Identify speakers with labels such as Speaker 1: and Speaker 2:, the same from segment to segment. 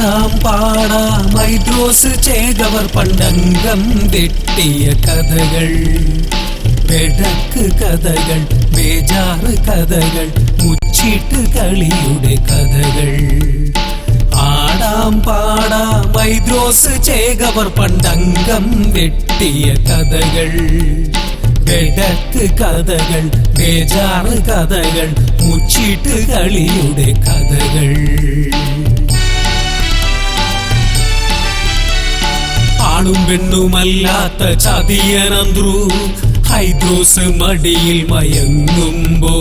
Speaker 1: ആടാം പാടാം ഹൈദ്രോസ് ചേകവർ പണ്ടംഗം വെട്ടിയ കഥകൾ, വെടക്ക് കഥകൾ, ബേജാറ് കഥകൾ, മുച്ചിട്ട് കളിയുടെ കഥകൾ. ആടാം പാടാം ഹൈദ്രോസ് ചേകവർ പണ്ടംഗം വെട്ടിയ കഥകൾ, വെടക്ക് കഥകൾ, ബേജാറ് കഥകൾ, മുച്ചിട്ട് കളിയുടെ കഥകൾ. ആണും പെണ്ണുമല്ലാത്ത ചതിയനന്ത്രു ഹൈദ്രോസ് മടിയിൽ മയങ്ങുമ്പോ,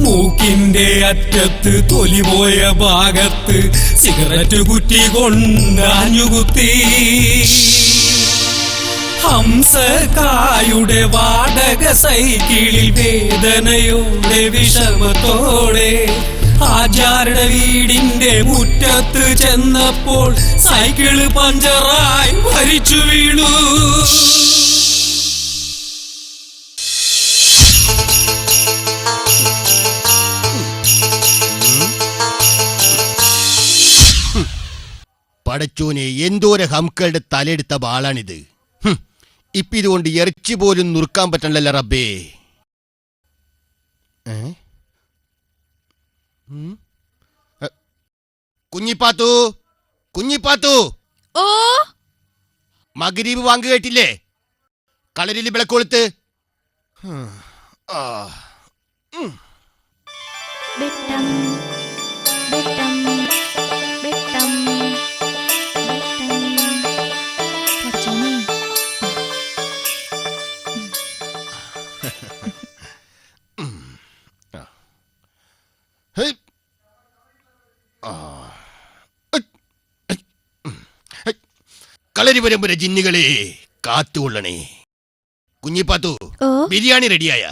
Speaker 1: മൂക്കിന്റെ അറ്റത്ത് തൊലിപോയ ഭാഗത്ത് സിഗരറ്റ് കുറ്റി കൊണ്ടാഞ്ഞുകുത്തി. ഹംസക്കായുടെ വാടക സൈക്കിളിൽ വേദനയോടെ വിഷമത്തോടെ ആചാരുടെ വീടിന്റെ മുറ്റത്ത് ചെന്നപ്പോൾ സൈക്കിള് പഞ്ചറായി മരിച്ചു വീണു.
Speaker 2: പടച്ചോനെ, എന്തോര ഹംക്കളുടെ തലയെടുത്ത ബാളാണിത്. ഇപ്പൊ ഇതുകൊണ്ട് ഇറച്ചി പോലും നുറുക്കാൻ പറ്റണല്ലോ റബ്ബേ. കുഞ്ഞിപ്പാത്തു, കുഞ്ഞിപ്പാത്തു,
Speaker 3: ഓ
Speaker 2: മഗ്‌രിബ് വാങ്ക് കേട്ടില്ലേ? കളരിൽ വിളക്കൊളുത്ത്.
Speaker 3: ബെട്ടം ബെട്ടം ബെട്ടം
Speaker 2: കളരി പരമ്പര ജിന്നുകളെ കാത്തുകൊള്ളണേ. കുഞ്ഞിപ്പാത്തു, ബിരിയാണി റെഡിയായ?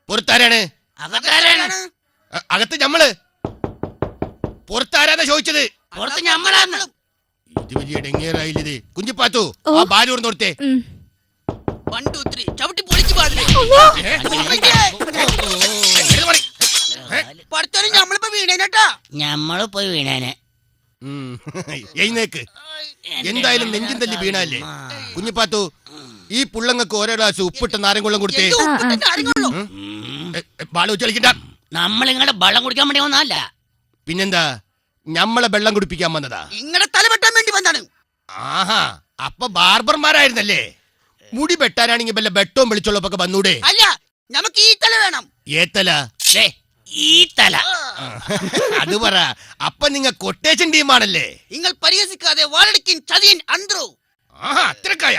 Speaker 2: പുറത്താരാണ്? അകത്ത് ഞമ്മള്. പുറത്താരാന്നാ ചോദിച്ചത്? ഇത് വലിയ ഡെങ്ങേറായില്ലേ കുഞ്ഞിപ്പാത്തു? ആ ബാലൂർ നോർത്തെ
Speaker 4: ഞമ്മള് പോയി വീണേനെ.
Speaker 2: എഴുന്നേക്ക്. എന്തായാലും നെഞ്ചും തല്ലി വീണല്ലേ. കുഞ്ഞിപ്പാത്തു, ഈ പുള്ളങ്ങക്ക് ഓരോ ഗ്ലാസ് ഉപ്പിട്ട് നാരങ്ങുള്ളം കൊടുത്തേ. ബാളു കളിക്കണ്ട.
Speaker 4: നമ്മളിങ്ങടെ വെള്ളം കുടിക്കാൻ വേണ്ടി വന്നല്ല.
Speaker 2: പിന്നെന്താ, ഞമ്മളെ വെള്ളം കുടിപ്പിക്കാൻ വന്നതാ?
Speaker 4: ഇങ്ങടെ തല വെട്ടാൻ വേണ്ടി വന്നാണ്.
Speaker 2: ആഹാ, അപ്പൊ ബാർബർമാരായിരുന്നല്ലേ? മുടി വെട്ടാനാണെങ്കിൽ വല്ല വെട്ടവും വെളിച്ചുള്ളപ്പൊക്കെ വന്നൂടെ?
Speaker 4: അല്ല, നമുക്ക് ഈ തല വേണം.
Speaker 2: ഏത്തല?
Speaker 4: ഈ തല.
Speaker 2: അത് പറ. അപ്പൊ നിങ്ങ കൊട്ടേഷൻ ടീമാണല്ലേ?
Speaker 4: നിങ്ങൾ പരിഹസിക്കാതെ വാളടിക്കിൻ ചതിയൻ അന്ത്രു.
Speaker 2: അത്രക്കായ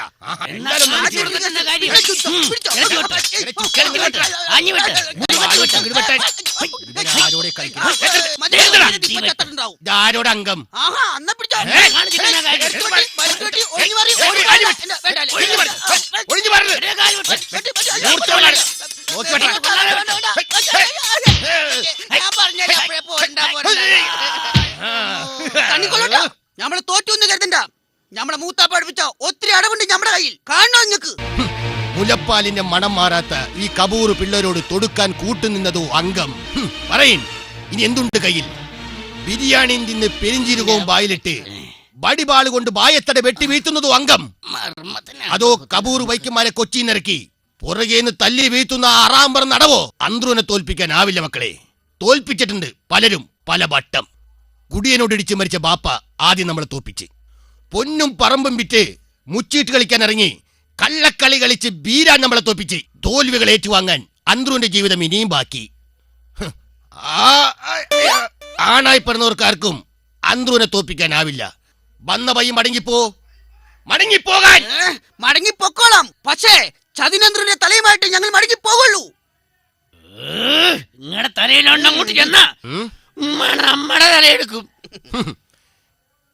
Speaker 2: ആരോട് അംഗം?
Speaker 4: നമ്മളെ തോറ്റൊന്നും കരുതണ്ട. നമ്മളെ മൂത്താപ്പ പഠിപ്പിച്ച ഒത്തിരി അടവുണ്ട് നമ്മുടെ കയ്യിൽ. കാണണോ നിങ്ങക്ക്?
Speaker 2: മുലപ്പാലിന്റെ മണം മാറാത്ത ഈ കബൂർ പിള്ളേരോട് തൊടുക്കാൻ കൂട്ടുനിന്നതോ അംഗം? പറയിൻ, ഇനി എന്തുണ്ട് കയ്യിൽ? ബിരിയാണിയിൽ നിന്ന് പെരിഞ്ചീരകവും ബായിലിട്ട് ബടിപാള് കൊണ്ട് ബായത്തട വെട്ടി വീഴ്ത്തുന്നതോ അംഗം? അതോ കബൂർ വൈക്കന്മാരെ കൊച്ചിന്നിറക്കി പുറകേന്ന് തല്ലി വീഴ്ത്തുന്ന ആറാമ്പർ നടവോ? അന്ത്രുവിനെ തോൽപ്പിക്കാനാവില്ല മക്കളെ. തോൽപ്പിച്ചിട്ടുണ്ട് പലരും പല വട്ടം. കുടിയനോടിടിച്ച് മരിച്ച ബാപ്പ ആദ്യം നമ്മളെ തോൽപ്പിച്ച്, പൊന്നും പറമ്പും വിറ്റ് മുച്ചീട്ട് കളിക്കാൻ ഇറങ്ങി കള്ളക്കളി കളിച്ച് ബീരാൻ നമ്മളെ തോൽപ്പിച്ച്. തോൽവികൾ ഏറ്റുവാങ്ങാൻ അന്ത്രുവിന്റെ ജീവിതം ഇനിയും ബാക്കി. ആണായി പറഞ്ഞവർക്കാർക്കും അന്ത്രുവിനെ തോൽപ്പിക്കാനാവില്ല. വന്ന പയ്യും മടങ്ങിപ്പോകാൻ.
Speaker 4: മടങ്ങിപ്പോക്കോളാം, പക്ഷേ ചതിനന്ത്രിന്റെ തലയുമായിട്ട് ഞങ്ങൾ മടങ്ങിപ്പോകുള്ളൂ. നിങ്ങളുടെ തലയിലോട്ടങ്ങോട്ട് ചെന്നാ നമ്മുടെ തലയെടുക്കും.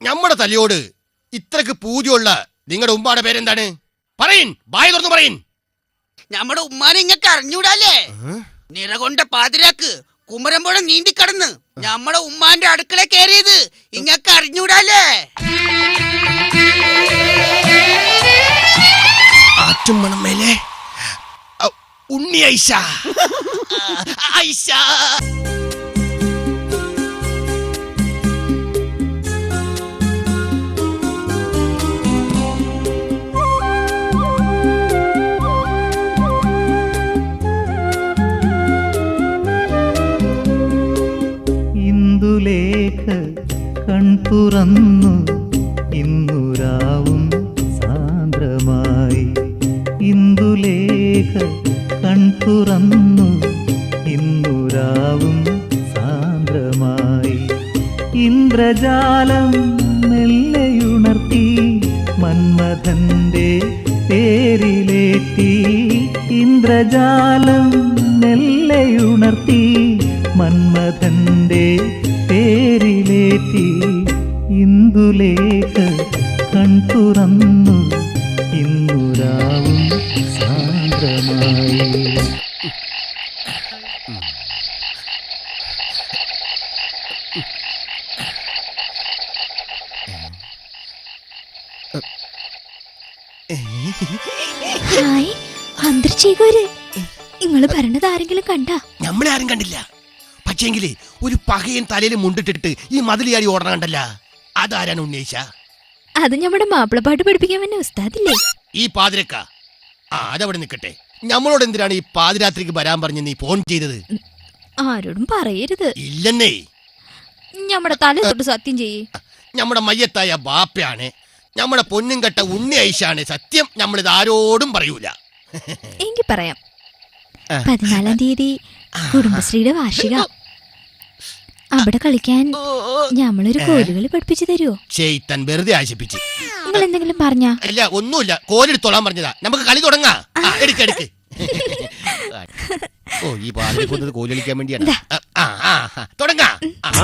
Speaker 2: നമ്മുടെ തലയോട് ഇത്രക്ക് പൂജയുള്ള നിങ്ങളുടെ ഉമ്മാടെ പേരെന്താണ്? പറയിൻ, ബായ് തുറന്നു പറയിൻ.
Speaker 4: നമ്മുടെ ഉമ്മാനെ ഇങ്ങക്ക് അറിഞ്ഞൂടാല്ലേ? നിറകൊണ്ട പാതിരാക്ക് കുമരമ്പുഴം നീന്തിക്കടന്ന് നമ്മുടെ ഉമ്മാന്റെ അടുക്കള കയറിയത് ഇങ്ങക്ക് അറിഞ്ഞൂടാല്ലേ?
Speaker 2: ആറ്റുമണമേലെ ഉണ്ണി ഐഷ. ഐഷ
Speaker 5: ഇന്ദ്രജാലം മെല്ലെയുണർത്തി മന്മഥന്റെ പേരിലേറ്റി ഇന്ദ്രജാലം മെല്ലെയുണർത്തി മന്മഥന്റെ പേരിലേറ്റി ഇന്ദുലേഖ കൺതുറന്നു ഇന്നുരാവും സാന്ദ്രമായി.
Speaker 3: ഹായ് അന്തർച്ചേകോര് നിങ്ങള് പറഞ്ഞത് ആരെങ്കിലും കണ്ടാ?
Speaker 2: നമ്മളെ ആരും കണ്ടില്ല. പക്ഷേങ്കില് ഒരു പകയൻ തലയിൽ മുണ്ടിട്ടിട്ട് ഈ മതിലിയാടി ഓടണ കണ്ടല്ല, അതാരാണ് ഉന്നയിച്ച?
Speaker 3: അത് നമ്മുടെ മാപ്പിളപ്പാട്ട് പഠിപ്പിക്കാൻ വന്ന ഉസ്താദില്ലേ?
Speaker 2: ഈ പാതിരക്ക. ആ അതവിടെ നിൽക്കട്ടെ. നമ്മളോട് എന്തിനാണ് ഈ പാതിരാത്രിക്ക് വരാൻ പറഞ്ഞ് നീ ഫോൺ ചെയ്തത്?
Speaker 3: ആരോടും പറയരുത്.
Speaker 2: ഇല്ലെന്നേ.
Speaker 3: നമ്മുടെ തല തൊട്ട് സത്യം ചെയ്യേ.
Speaker 2: നമ്മുടെ മയ്യത്തായ ബാപ്പയാണ്, നമ്മുടെ പൊന്നും കെട്ട ഉണ്ണി ഐശാണ് സത്യം. നമ്മളിത് ആരോടും പറയൂല.
Speaker 3: എങ്കിൽ പറയാം. 14-ാം തീയതി കുടുംബശ്രീയുടെ വാർഷിക. അവിടെ കളിക്കാൻ ഞമ്മളൊരു കോലുകളി പഠിപ്പിച്ചു തരുമോ?
Speaker 2: ചെയ്തൻ വെറുതെ ആശിപ്പിച്ച്.
Speaker 3: നിങ്ങൾ എന്തെങ്കിലും പറഞ്ഞാ?
Speaker 2: അല്ല ഒന്നുമില്ല, കോലെടുത്തോളാൻ പറഞ്ഞതാ. നമുക്ക് കളി തുടങ്ങാ. എടുക്കെടുക്ക്. ഓ ഈ പാതി കൊന്നത് കോലളിക്കാൻ വേണ്ടിയാണ്. തുടങ്ങാ.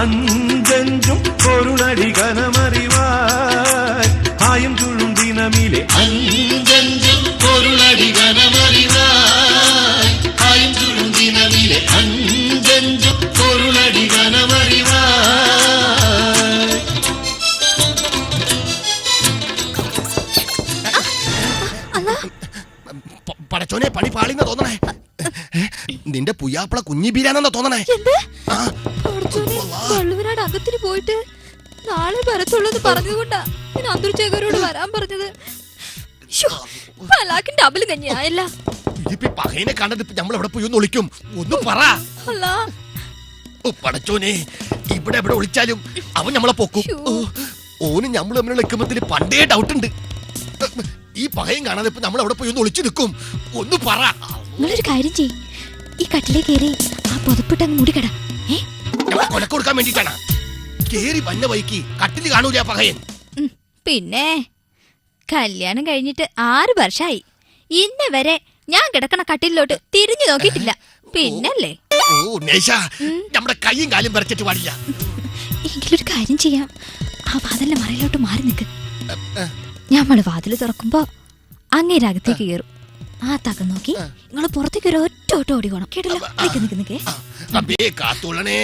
Speaker 6: അഞ്ചഞ്ചും പൊരുളടി കനമറിവായ് ആയും ചുഴും ദിനമിലെ അഞ്ചഞ്ചും പൊരുളടി കനമറിവായ് ആയും ചുഴും ദിനമിലെ അഞ്ചഞ്ചും പൊരുളടി കനമറിവായ്.
Speaker 2: പടച്ചോനെ പണി പാളിന്ന തോന്നണേ. നിന്റെ പുയ്യാപ്പള കുഞ്ഞി ബീരാനെന്നാ തോന്നണേ.
Speaker 3: വള്ളുവനാട് അകത്തിന് പോയിട്ട് നാളെ വരത്തുള്ളത് പറഞ്ഞതുകൊണ്ടാ ഞാൻ അന്തർച്ചേകരോട് വരാൻ പറഞ്ഞത്. പലാക്കിന്റെ അബല് കഞ്ഞിയായല്ല.
Speaker 2: ഇതിപ്പോ പകയനെ കണ്ടിട്ട് നമ്മൾ എവിടെ പോയി ഒന്ന് ഒളിക്കും? ഒന്ന് പറ. ഓ പടച്ചോനെ, ഇവിടെ എവിടെ ഒളിച്ചാലും അവൻ നമ്മളെ പൊക്കും. ഓന് നമ്മൾ തമ്മിലുള്ള നിൽക്കുമ്പത്തിന് പണ്ടേ ഡൗട്ട് ഉണ്ട്. ഈ പകയും കാണാതെ ഇപ്പൊ നമ്മൾ എവിടെ പോയി ഒന്ന് ഒളിച്ചു നിൽക്കും? ഒന്ന് പറ.
Speaker 3: നിങ്ങളൊരു കാര്യം ചെയ്യ്, ഈ കട്ടിലേ കയറി ആ പുതപ്പിട്ട് അങ്ങ് മൂടിക്കട.
Speaker 2: കൊലക്ക് കൊടുക്കാൻ വേണ്ടിട്ടാണ് കേറി വന്ന വൈക്ക് കട്ടില് കാണൂല പകയൻ.
Speaker 3: പിന്നെ കല്യാണം കഴിഞ്ഞിട്ട് 6 വർഷമായി. ഇന്ന് വരെ ഞാൻ കിടക്കണ കട്ടിലോട്ട് തിരിഞ്ഞു നോക്കിയിട്ടില്ല. പിന്നല്ലേ
Speaker 2: ഓ നേശ, നമ്മുടെ കൈയും കാലും പറിച്ചിട്ട് പാടില്ല.
Speaker 3: എങ്കിലൊരു കാര്യം ചെയ്യാം, ആ വാതിലിന്റെ മറയിലോട്ട് മാറി നിൽക്ക്. ഞമ്മള് വാതില് തുറക്കുമ്പോ അങ്ങേരകത്തേക്ക് കയറും. ആ തക്കം നോക്കി നിങ്ങള് പുറത്തേക്ക് ഒരു ഒറ്റ ഓട്ടം ഓടിക്കോണം. കേട്ടല്ലോ? നിക്കേ
Speaker 2: കാത്തോളണേ.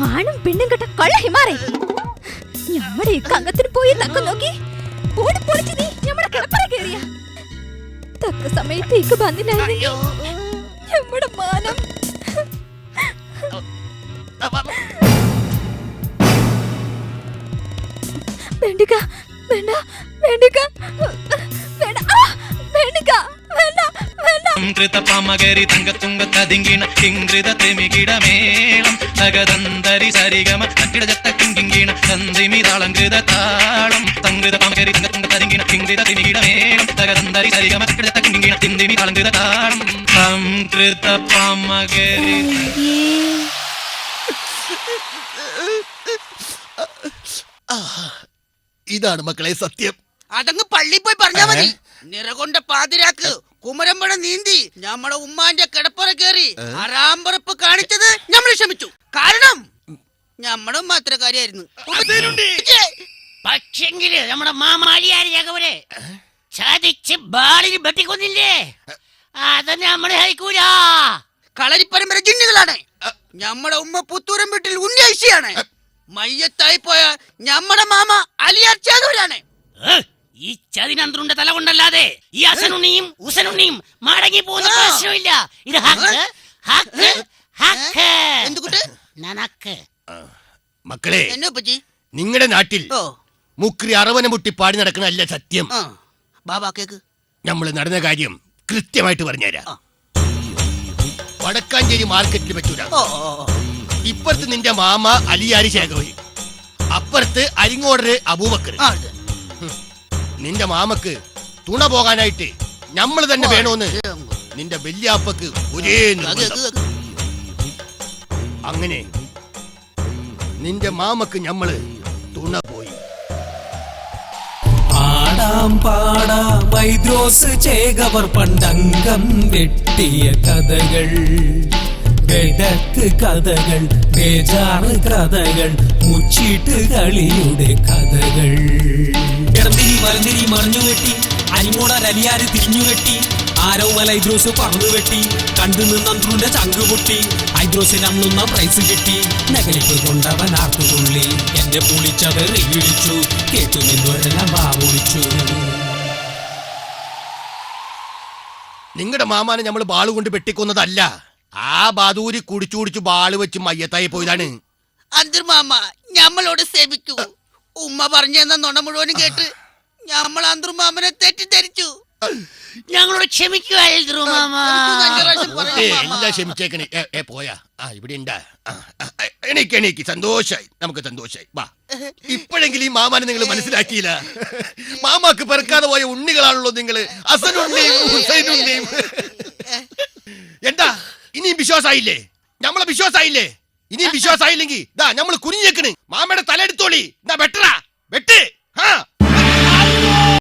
Speaker 3: ആണും പെണ്ണും കെട്ട കള്ള ഹിമാറേ, ഞമ്മടെ ഈ കങ്ങത്തിന് പോയി തക്കം നോക്കി ഓടി പൊളിച്ച് നീ ഞമ്മടെ കിടപ്പറ കേറിയ തക്ക സമയത്തേക്ക് വന്നില്ലായിരുന്നെങ്കിൽ ഞമ്മടെ മാനം. വേണ്ടിക്ക വേണ്ട വേണ്ടിക്ക വേണ്ട വേണ്ടിക്ക വേണ്ട വേണ്ട.
Speaker 7: കൃതപമകരി തങ്കത്തുങ്കത്തതിങ്കിണ കിങ്കൃത ത്രിമികിടമേളം തകതന്തരി സരിഗമ അക്കിടജത്ത കിങ്കിങ്കിണ തന്തിമി താളംകൃത താളം തങ്കൃതപമകരി തങ്കത്തുങ്കത്തതിങ്കിണ കിങ്കൃത ത്രിമികിടമേളം തകതന്തരി സരിഗമ അക്കിടജത്ത കിങ്കിങ്കിണ തിന്തിമി താളംകൃത താളം സംകൃതപമകരി.
Speaker 2: ഇതാണ് മക്കളെ സത്യം.
Speaker 4: അതങ്ങ് പള്ളി പോയി പറഞ്ഞാ മതി. നിറകൊണ്ട പാതിരാക്ക് കുമരമ്പഴ നീന്തി ഞമ്മടെ ഉമ്മാന്റെ കിടപ്പറ കയറി അറാമ്പറപ്പ് കാണിച്ചത് നമ്മൾ ക്ഷമിച്ചു. കാരണം ഞമ്മടെ ഉമ്മ അത്ര കാര്യമായിരുന്നു. പക്ഷെങ്കില് നമ്മുടെ മാമാലിയാരി ജഗവരെ ചതിച്ച് ബാളിന് വെട്ടിക്കൊന്നില്ലേ, അത് നമ്മള് ഹൈക്കൂല. കളരിപ്പരമ്പര ജിന്നുകളാണ്. ഞമ്മടെ ഉമ്മ പുത്തൂരം വീട്ടിൽ ഉന്നയിച്ചാണ്. മയ്യത്തായി പോയ ഞമ്മടെ മാമ അലിയാർ ചേതൂരാണ്. ഈ ചതിനന്ത്രുണ്ട തല കൊണ്ടല്ലാതെ ഈ അസനുണ്ണിയും ഉസനുണ്ണിയും മടങ്ങി പോകുന്ന പ്രശ്നമില്ല. ഇത്
Speaker 2: മക്കളെ, നിങ്ങളുടെ നാട്ടിൽ മുക്രി അറവന മുട്ടി പാടി നടക്കണല്ല സത്യം.
Speaker 4: ബാബാ കേക്ക്
Speaker 2: നമ്മള് നടന്ന കാര്യം കൃത്യമായിട്ട് പറഞ്ഞുതരാം. വടക്കാഞ്ചേരി മാർക്കറ്റിൽ പറ്റൂല. ഇപ്പുറത്ത് നിന്റെ മാമ അലിയാരി ശേഖവരി, അപ്പുറത്ത് അരിങ്ങോടര് അബൂബക്കർ. നിന്റെ മാമക്ക് തുണ പോകാനായിട്ട് നമ്മൾ തന്നെ വേണോന്ന് നിന്റെ വല്യാപ്പക്ക് ഒരേ നിർബന്ധം. അങ്ങനെ നിന്റെ മാമക്ക് ഞമ്മള് തുണ പോയി.
Speaker 1: പാടാം പാടാം വൈദ്രോസ് ചേകവർ പണ്ടംഗം വെട്ടിയ കഥകൾ, വെടക്ക് കഥകൾ, ബേജാറ് കഥകൾ, മുച്ചിട്ട് കളിയുടെ കഥകൾ. ഇടന്തിരി വലന്തിരി മറിഞ്ഞു വെട്ടി, അരിമോടാൻ അലിയാര് തിരിഞ്ഞു വെട്ടി, ആരോ മല ഐദ്രോസ് പറന്നു വെട്ടി, കണ്ടു നിന്നന്ത്രുന്റെ ചങ്ക് പൊട്ടി, ഐദ്രോസിന് അന്നൊന്ന പ്രൈസ് കിട്ടി. നഗലിക്ക് കൊണ്ടവൻ ആർത്തുകൊള്ളി, എന്നെ പൊളിച്ചത് വിളിച്ചു, കേട്ടു നിന്നവരെല്ലാം വാ പൊളിച്ചു.
Speaker 2: നിങ്ങളുടെ മാമാനെ നമ്മൾ ബാള് കൊണ്ട് വെട്ടിക്കൊന്നതല്ല, ആ ബാദൂരി കുടിച്ചു ബാള് വെച്ച് മയ്യത്തായി പോയതാണ്.
Speaker 4: അന്തർമാമ ഞമ്മളോട് സേവിക്കൂ. ഉമ്മ പറഞ്ഞെന്ന നുണ മുഴുവനും കേട്ട് ഞമ്മൾ അന്തർമാമനെ തെറ്റിദ്ധരിച്ചു. ഞങ്ങളോട് ക്ഷമിക്കുക
Speaker 2: എല്ലാം ക്ഷമിച്ചേക്കണേ. പോയാ ഇവിടെ ഉണ്ടാ. എണീക്ക് സന്തോഷായി, നമുക്ക് സന്തോഷായി. വാ, ഇപ്പോഴെങ്കിലും ഈ മാമാനെ നിങ്ങൾ മനസ്സിലാക്കിയില്ല. മാമാക്ക് പെറുക്കാതെ പോയ ഉണ്ണികളാണല്ലോ നിങ്ങള്, ഹസനുണ്ണിയും ഹുസൈനുണ്ണിയും. എന്താ ഇനിയും വിശ്വാസായില്ലേ? നമ്മളെ വിശ്വാസായില്ലേ? ഇനിയും വിശ്വാസായില്ലെങ്കിൽ നമ്മൾ കുനിഞ്ഞേക്കണ്. മാമയുടെ തല എടുത്തോളി, ബെറ്ററാ.